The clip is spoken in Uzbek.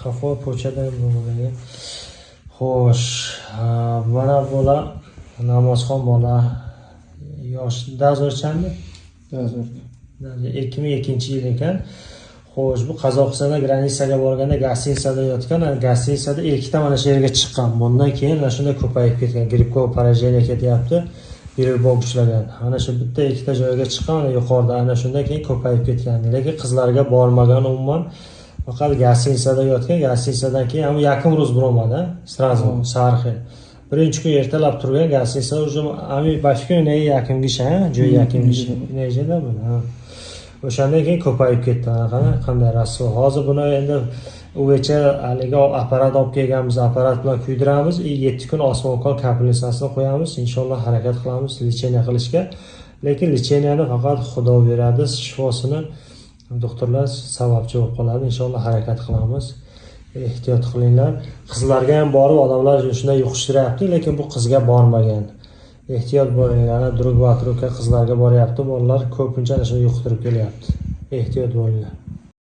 qafo po'chada bo'lgan. Xo'sh, mana bola namozxon bola yosh dazorchandi? Dazor. 2002-yil ekan. Xo'sh, bu Qozog'istonda granitsaga borganda gastitsada yotgan, gastitsada ikkita mana shu yerga chiqqan. Bundan keyin mana shunda ko'payib ketgan. Grippga поражение ketyapti. Gripbok ushlagan. Ana shu bitta ikkita joyga chiqqan, yuqorida ana shundan keyin ko'payib ketgan. Lekin qizlarga bormagan umuman. Faqat gastitsada yotgan, gastitsadan keyin ham yaqin ro'z bo'lmadi, sразу sarxi. Birinchi kun ertalab turgan gastitsada уже ami bashkun yaqingisha, joy yaqingisha. Nejada bu. O'shandan keyin ko'payib ketdi. Qanday rasvo. Hozir buni endi ugacha haligi apparat olib kelganmiz, apparat bilan kuydiramiz, 7 kun osmonkol kapelnicsasini qo'yamiz, inshaalloh harakat qilamiz lecheniya qilishga. Lekin lecheniyani faqat Xudo beradi, shifosini doktorlar sababchi bo'lib qoladi. Inshaalloh harakat qilamiz. Ehtiyot qilinglar. Qizlarga ham borib odamlar shunday yuqishtiryapti, lekin bu qizga bormagan. Ehtiyot bo'linglar. Drug va truka qizlarga boryapti, bolalar ko'pincha shuni yuqtirib kelyapti. Ehtiyot bo'linglar.